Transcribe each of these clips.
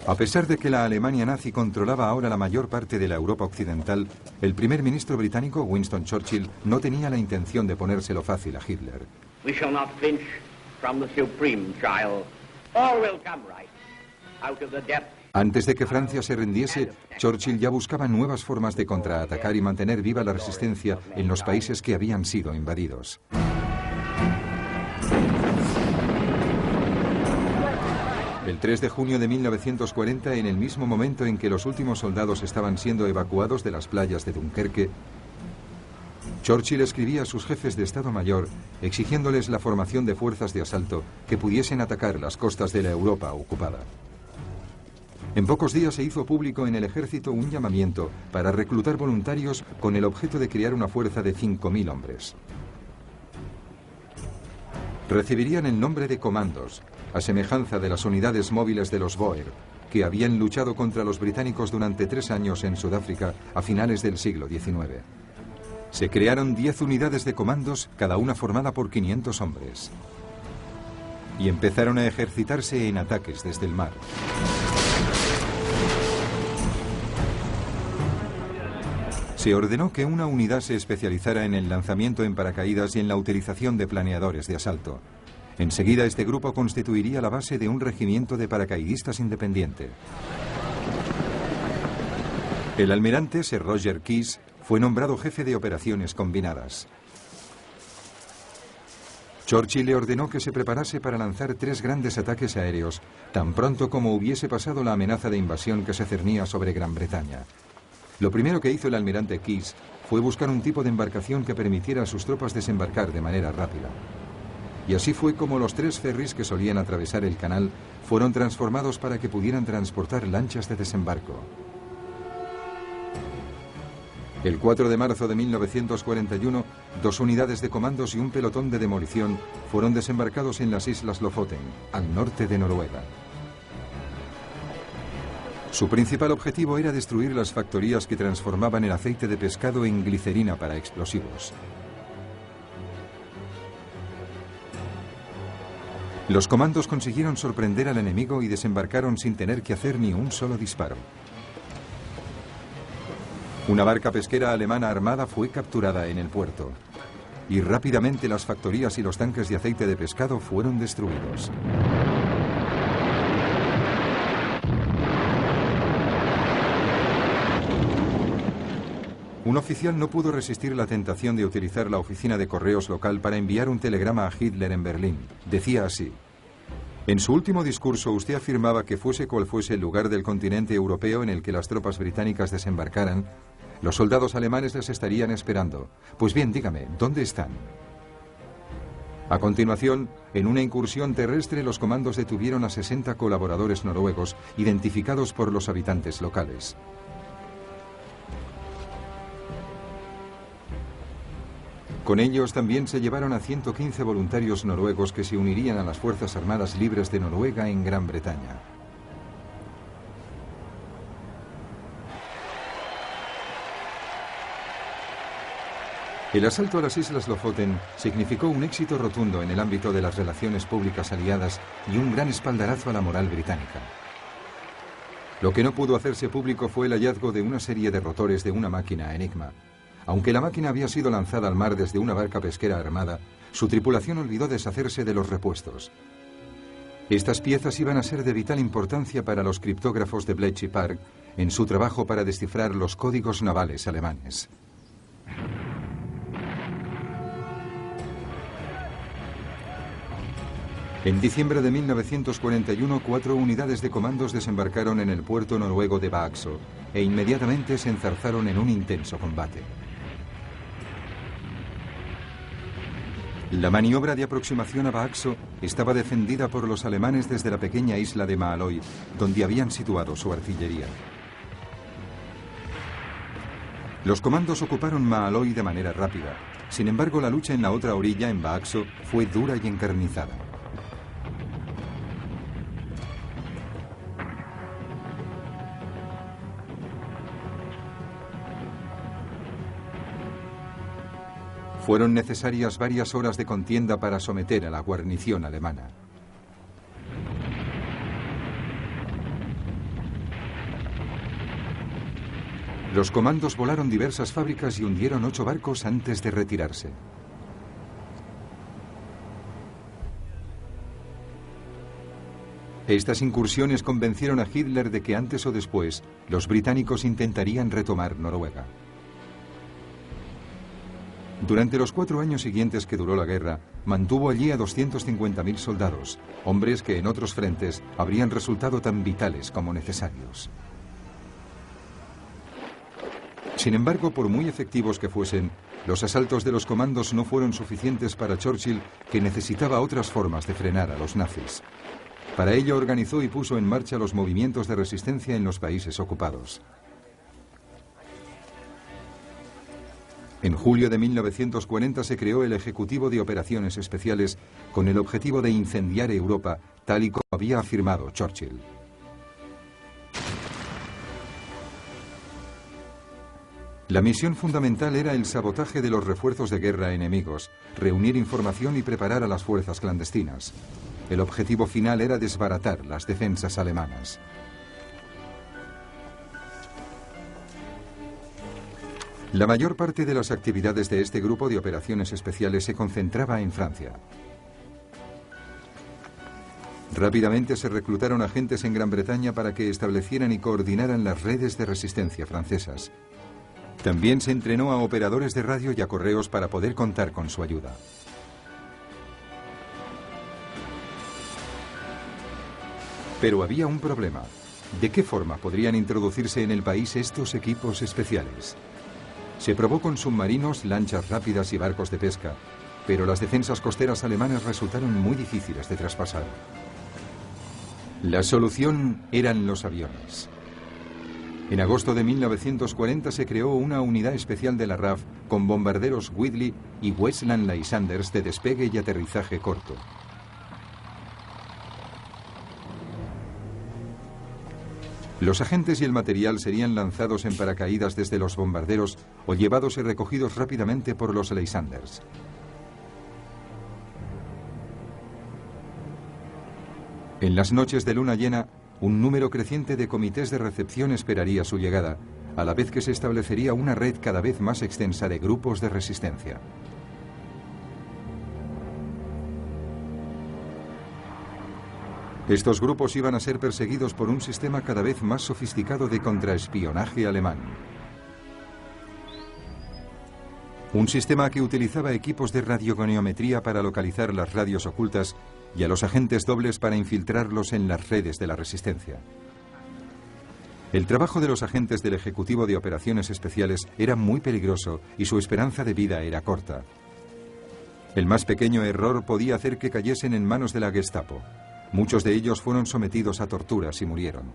A pesar de que la Alemania nazi controlaba ahora la mayor parte de la Europa occidental, el primer ministro británico, Winston Churchill, no tenía la intención de ponérselo fácil a Hitler. We shall not flinch from the supreme trial. All will come right out of the depths. Antes de que Francia se rindiese, Churchill ya buscaba nuevas formas de contraatacar y mantener viva la resistencia en los países que habían sido invadidos. El 3 de junio de 1940, en el mismo momento en que los últimos soldados estaban siendo evacuados de las playas de Dunkerque, Churchill escribía a sus jefes de Estado Mayor exigiéndoles la formación de fuerzas de asalto que pudiesen atacar las costas de la Europa ocupada. En pocos días se hizo público en el ejército un llamamiento para reclutar voluntarios con el objeto de crear una fuerza de 5.000 hombres. Recibirían el nombre de comandos, a semejanza de las unidades móviles de los Boer, que habían luchado contra los británicos durante 3 años en Sudáfrica a finales del siglo XIX. Se crearon 10 unidades de comandos, cada una formada por 500 hombres. Y empezaron a ejercitarse en ataques desde el mar. Se ordenó que una unidad se especializara en el lanzamiento en paracaídas y en la utilización de planeadores de asalto. Enseguida este grupo constituiría la base de un regimiento de paracaidistas independiente. El almirante Sir Roger Keyes fue nombrado jefe de operaciones combinadas. Churchill le ordenó que se preparase para lanzar 3 grandes ataques aéreos, tan pronto como hubiese pasado la amenaza de invasión que se cernía sobre Gran Bretaña. Lo primero que hizo el almirante Keyes fue buscar un tipo de embarcación que permitiera a sus tropas desembarcar de manera rápida. Y así fue como los 3 ferries que solían atravesar el canal fueron transformados para que pudieran transportar lanchas de desembarco. El 4 de marzo de 1941, 2 unidades de comandos y un pelotón de demolición fueron desembarcados en las Islas Lofoten, al norte de Noruega. Su principal objetivo era destruir las factorías que transformaban el aceite de pescado en glicerina para explosivos. Los comandos consiguieron sorprender al enemigo y desembarcaron sin tener que hacer ni un solo disparo. Una barca pesquera alemana armada fue capturada en el puerto. Y rápidamente las factorías y los tanques de aceite de pescado fueron destruidos. Un oficial no pudo resistir la tentación de utilizar la oficina de correos local para enviar un telegrama a Hitler en Berlín. Decía así: en su último discurso usted afirmaba que fuese cual fuese el lugar del continente europeo en el que las tropas británicas desembarcaran, los soldados alemanes les estarían esperando. Pues bien, dígame, ¿dónde están? A continuación, en una incursión terrestre, los comandos detuvieron a 60 colaboradores noruegos identificados por los habitantes locales. Con ellos también se llevaron a 115 voluntarios noruegos que se unirían a las Fuerzas Armadas Libres de Noruega en Gran Bretaña. El asalto a las Islas Lofoten significó un éxito rotundo en el ámbito de las relaciones públicas aliadas y un gran espaldarazo a la moral británica. Lo que no pudo hacerse público fue el hallazgo de una serie de rotores de una máquina Enigma. Aunque la máquina había sido lanzada al mar desde una barca pesquera armada, su tripulación olvidó deshacerse de los repuestos. Estas piezas iban a ser de vital importancia para los criptógrafos de Bletchley Park en su trabajo para descifrar los códigos navales alemanes. En diciembre de 1941, 4 unidades de comandos desembarcaron en el puerto noruego de Vaxo e inmediatamente se enzarzaron en un intenso combate. La maniobra de aproximación a Vaxo estaba defendida por los alemanes desde la pequeña isla de Maaloy, donde habían situado su artillería. Los comandos ocuparon Maaloy de manera rápida. Sin embargo, la lucha en la otra orilla, en Vaxo, fue dura y encarnizada. Fueron necesarias varias horas de contienda para someter a la guarnición alemana. Los comandos volaron diversas fábricas y hundieron 8 barcos antes de retirarse. Estas incursiones convencieron a Hitler de que antes o después los británicos intentarían retomar Noruega. Durante los 4 años siguientes que duró la guerra, mantuvo allí a 250.000 soldados, hombres que en otros frentes habrían resultado tan vitales como necesarios. Sin embargo, por muy efectivos que fuesen, los asaltos de los comandos no fueron suficientes para Churchill, que necesitaba otras formas de frenar a los nazis. Para ello organizó y puso en marcha los movimientos de resistencia en los países ocupados. En julio de 1940 se creó el Ejecutivo de Operaciones Especiales con el objetivo de incendiar Europa, tal y como había afirmado Churchill. La misión fundamental era el sabotaje de los refuerzos de guerra enemigos, reunir información y preparar a las fuerzas clandestinas. El objetivo final era desbaratar las defensas alemanas. La mayor parte de las actividades de este grupo de operaciones especiales se concentraba en Francia. Rápidamente se reclutaron agentes en Gran Bretaña para que establecieran y coordinaran las redes de resistencia francesas. También se entrenó a operadores de radio y a correos para poder contar con su ayuda. Pero había un problema. ¿De qué forma podrían introducirse en el país estos equipos especiales? Se probó con submarinos, lanchas rápidas y barcos de pesca, pero las defensas costeras alemanas resultaron muy difíciles de traspasar. La solución eran los aviones. En agosto de 1940 se creó una unidad especial de la RAF con bombarderos Whitley y Westland Lysander de despegue y aterrizaje corto. Los agentes y el material serían lanzados en paracaídas desde los bombarderos o llevados y recogidos rápidamente por los Lysanders. En las noches de luna llena, un número creciente de comités de recepción esperaría su llegada, a la vez que se establecería una red cada vez más extensa de grupos de resistencia. Estos grupos iban a ser perseguidos por un sistema cada vez más sofisticado de contraespionaje alemán. Un sistema que utilizaba equipos de radiogoniometría para localizar las radios ocultas y a los agentes dobles para infiltrarlos en las redes de la resistencia. El trabajo de los agentes del Ejecutivo de Operaciones Especiales era muy peligroso y su esperanza de vida era corta. El más pequeño error podía hacer que cayesen en manos de la Gestapo. Muchos de ellos fueron sometidos a torturas y murieron.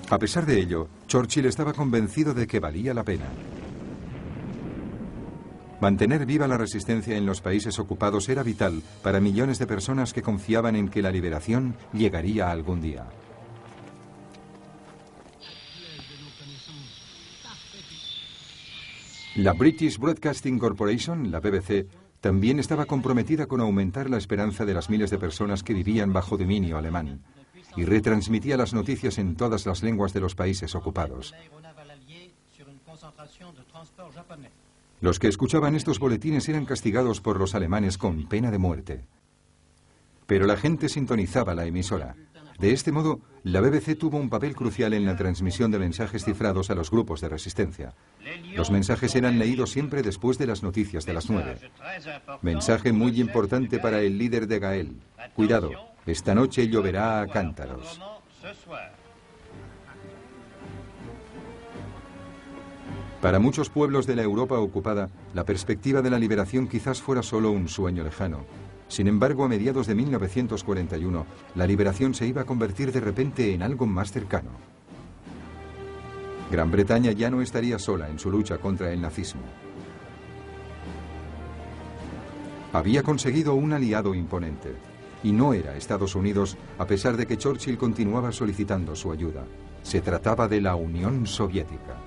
A pesar de ello, Churchill estaba convencido de que valía la pena. Mantener viva la resistencia en los países ocupados era vital para millones de personas que confiaban en que la liberación llegaría algún día. La British Broadcasting Corporation, la BBC, también estaba comprometida con aumentar la esperanza de las miles de personas que vivían bajo dominio alemán y retransmitía las noticias en todas las lenguas de los países ocupados. Los que escuchaban estos boletines eran castigados por los alemanes con pena de muerte. Pero la gente sintonizaba la emisora. De este modo, la BBC tuvo un papel crucial en la transmisión de mensajes cifrados a los grupos de resistencia. Los mensajes eran leídos siempre después de las noticias de las 9. Mensaje muy importante para el líder de Gael. Cuidado, esta noche lloverá a cántaros. Para muchos pueblos de la Europa ocupada, la perspectiva de la liberación quizás fuera solo un sueño lejano. Sin embargo, a mediados de 1941, la liberación se iba a convertir de repente en algo más cercano. Gran Bretaña ya no estaría sola en su lucha contra el nazismo. Había conseguido un aliado imponente, y no era Estados Unidos, a pesar de que Churchill continuaba solicitando su ayuda. Se trataba de la Unión Soviética.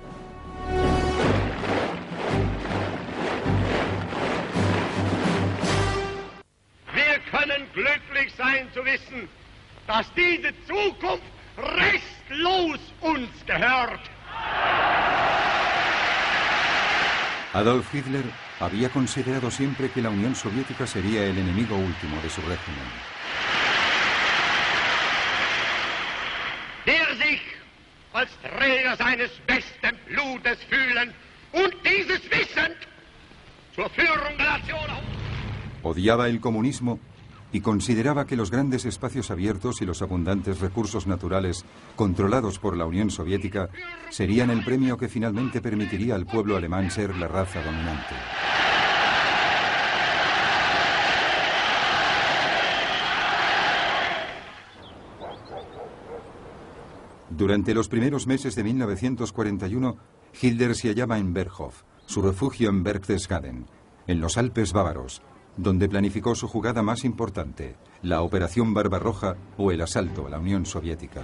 Glücklich sein zu wissen, dass diese Zukunft restlos uns gehört. Adolf Hitler había considerado siempre que la Unión Soviética sería el enemigo último de su régimen. Der sich als Träger seines besten Blutes fühlen und dieses wissend zur Führung der Nation. Odiaba el comunismo y consideraba que los grandes espacios abiertos y los abundantes recursos naturales controlados por la Unión Soviética serían el premio que finalmente permitiría al pueblo alemán ser la raza dominante. Durante los primeros meses de 1941, Hitler se hallaba en Berghof, su refugio en Berchtesgaden, en los Alpes bávaros, donde planificó su jugada más importante, la Operación Barbarroja o el asalto a la Unión Soviética.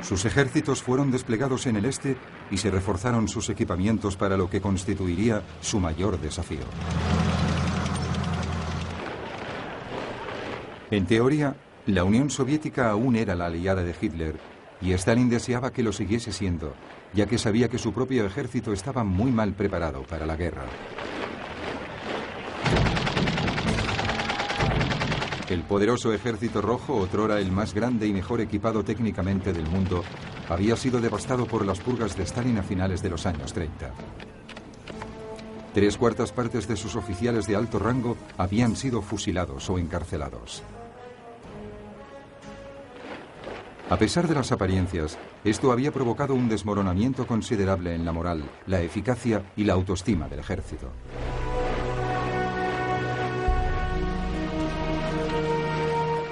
Sus ejércitos fueron desplegados en el este y se reforzaron sus equipamientos para lo que constituiría su mayor desafío. En teoría, la Unión Soviética aún era la aliada de Hitler y Stalin deseaba que lo siguiese siendo, ya que sabía que su propio ejército estaba muy mal preparado para la guerra. El poderoso Ejército Rojo, otrora el más grande y mejor equipado técnicamente del mundo, había sido devastado por las purgas de Stalin a finales de los años 30. 3/4 partes de sus oficiales de alto rango habían sido fusilados o encarcelados. A pesar de las apariencias, esto había provocado un desmoronamiento considerable en la moral, la eficacia y la autoestima del ejército.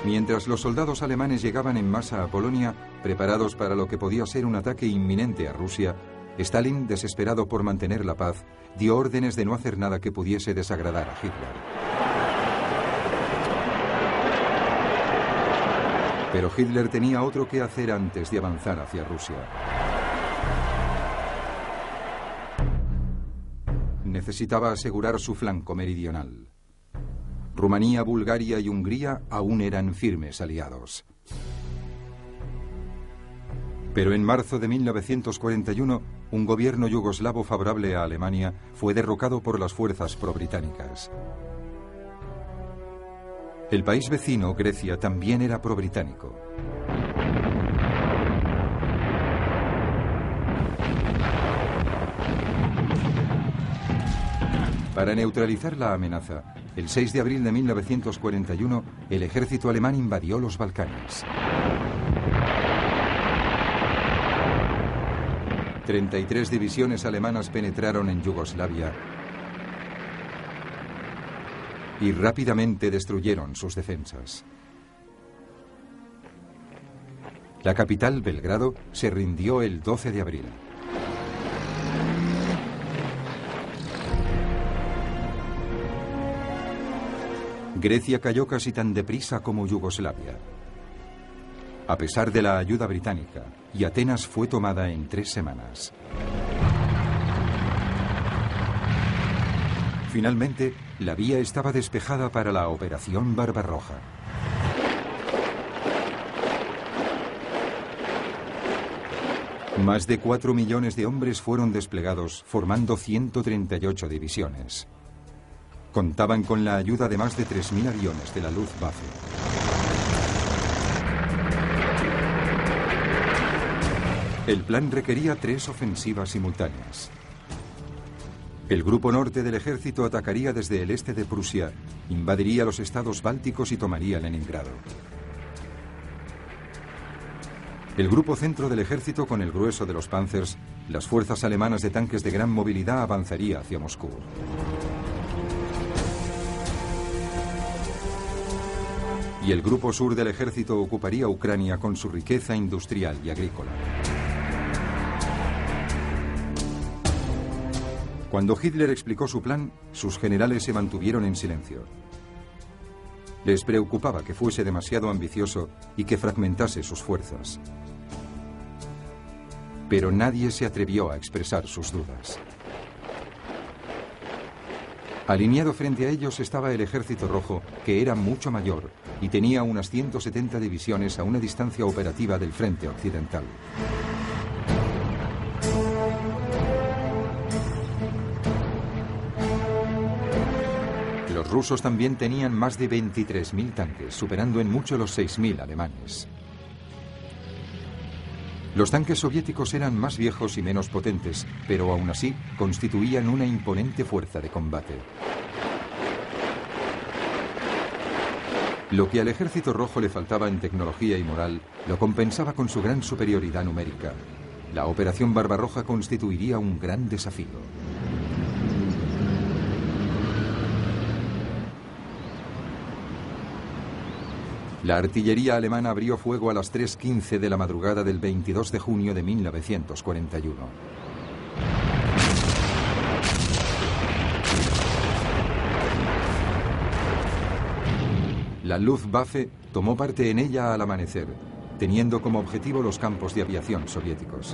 Mientras los soldados alemanes llegaban en masa a Polonia, preparados para lo que podía ser un ataque inminente a Rusia, Stalin, desesperado por mantener la paz, dio órdenes de no hacer nada que pudiese desagradar a Hitler. Pero Hitler tenía otro que hacer antes de avanzar hacia Rusia. Necesitaba asegurar su flanco meridional. Rumanía, Bulgaria y Hungría aún eran firmes aliados. Pero en marzo de 1941, un gobierno yugoslavo favorable a Alemania fue derrocado por las fuerzas pro-británicas. El país vecino, Grecia, también era pro-británico. Para neutralizar la amenaza, el 6 de abril de 1941, el ejército alemán invadió los Balcanes. 33 divisiones alemanas penetraron en Yugoslavia y rápidamente destruyeron sus defensas. La capital, Belgrado, se rindió el 12 de abril. Grecia cayó casi tan deprisa como Yugoslavia. A pesar de la ayuda británica, y Atenas fue tomada en 3 semanas. Finalmente, la vía estaba despejada para la Operación Barbarroja. Más de 4 millones de hombres fueron desplegados, formando 138 divisiones. Contaban con la ayuda de más de 3.000 aviones de la Luftwaffe. El plan requería 3 ofensivas simultáneas. El grupo norte del ejército atacaría desde el este de Prusia, invadiría los estados bálticos y tomaría Leningrado. El grupo centro del ejército, con el grueso de los Panzers, las fuerzas alemanas de tanques de gran movilidad, avanzaría hacia Moscú. Y el grupo sur del ejército ocuparía Ucrania con su riqueza industrial y agrícola. Cuando Hitler explicó su plan, sus generales se mantuvieron en silencio. Les preocupaba que fuese demasiado ambicioso y que fragmentase sus fuerzas. Pero nadie se atrevió a expresar sus dudas. Alineado frente a ellos estaba el Ejército Rojo, que era mucho mayor y tenía unas 170 divisiones a una distancia operativa del frente occidental. Los rusos también tenían más de 23.000 tanques, superando en mucho los 6.000 alemanes. Los tanques soviéticos eran más viejos y menos potentes, pero aún así constituían una imponente fuerza de combate. Lo que al Ejército Rojo le faltaba en tecnología y moral, lo compensaba con su gran superioridad numérica. La Operación Barbarroja constituiría un gran desafío. La artillería alemana abrió fuego a las 3:15 de la madrugada del 22 de junio de 1941. La Luftwaffe tomó parte en ella al amanecer, teniendo como objetivo los campos de aviación soviéticos.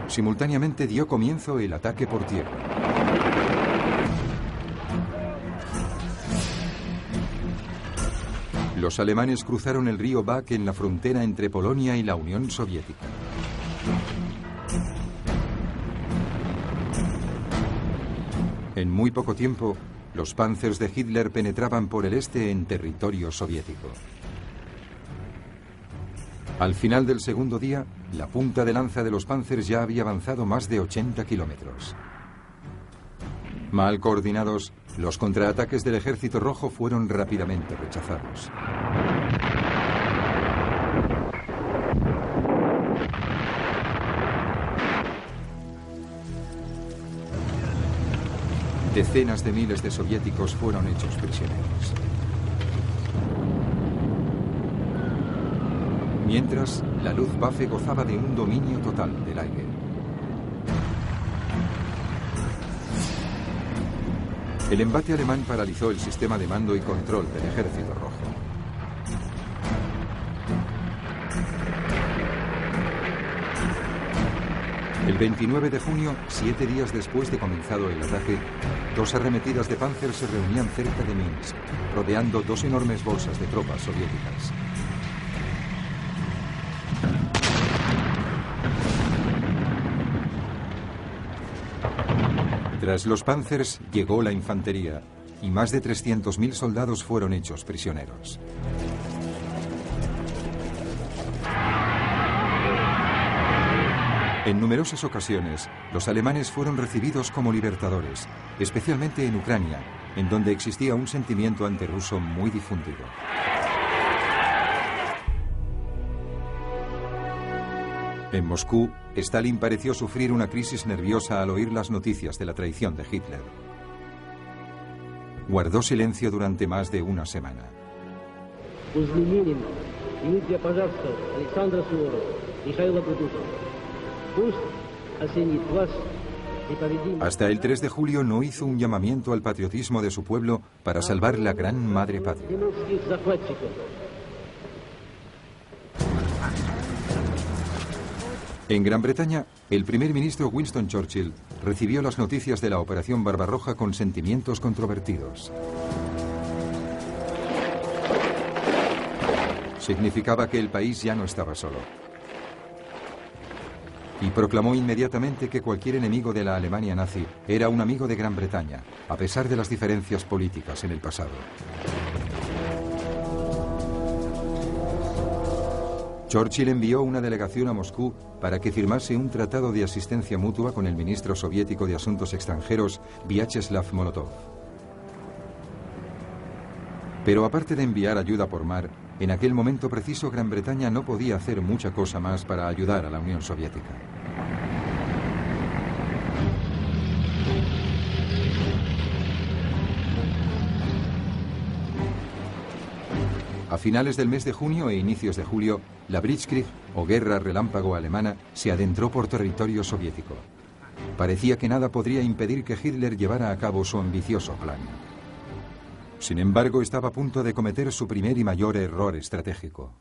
Simultáneamente dio comienzo el ataque por tierra. Los alemanes cruzaron el río Bak en la frontera entre Polonia y la Unión Soviética. En muy poco tiempo, los Panzers de Hitler penetraban por el este en territorio soviético. Al final del segundo día, la punta de lanza de los Panzers ya había avanzado más de 80 kilómetros. Mal coordinados, los contraataques del Ejército Rojo fueron rápidamente rechazados. Decenas de miles de soviéticos fueron hechos prisioneros. Mientras, la Luftwaffe gozaba de un dominio total del aire. El embate alemán paralizó el sistema de mando y control del Ejército Rojo. El 29 de junio, 7 días después de comenzado el ataque, 2 arremetidas de Panzer se reunían cerca de Minsk, rodeando 2 enormes bolsas de tropas soviéticas. Tras los Panzers llegó la infantería y más de 300.000 soldados fueron hechos prisioneros. En numerosas ocasiones, los alemanes fueron recibidos como libertadores, especialmente en Ucrania, en donde existía un sentimiento antirruso muy difundido. En Moscú, Stalin pareció sufrir una crisis nerviosa al oír las noticias de la traición de Hitler. Guardó silencio durante más de una semana. Hasta el 3 de julio no hizo un llamamiento al patriotismo de su pueblo para salvar la gran madre patria. En Gran Bretaña, el primer ministro Winston Churchill recibió las noticias de la Operación Barbarroja con sentimientos controvertidos. Significaba que el país ya no estaba solo. Y proclamó inmediatamente que cualquier enemigo de la Alemania nazi era un amigo de Gran Bretaña, a pesar de las diferencias políticas en el pasado. Churchill envió una delegación a Moscú para que firmase un tratado de asistencia mutua con el ministro soviético de Asuntos Extranjeros, Vyacheslav Molotov. Pero aparte de enviar ayuda por mar, en aquel momento preciso Gran Bretaña no podía hacer mucha cosa más para ayudar a la Unión Soviética. A finales del mes de junio e inicios de julio, la Blitzkrieg, o guerra relámpago alemana, se adentró por territorio soviético. Parecía que nada podría impedir que Hitler llevara a cabo su ambicioso plan. Sin embargo, estaba a punto de cometer su primer y mayor error estratégico.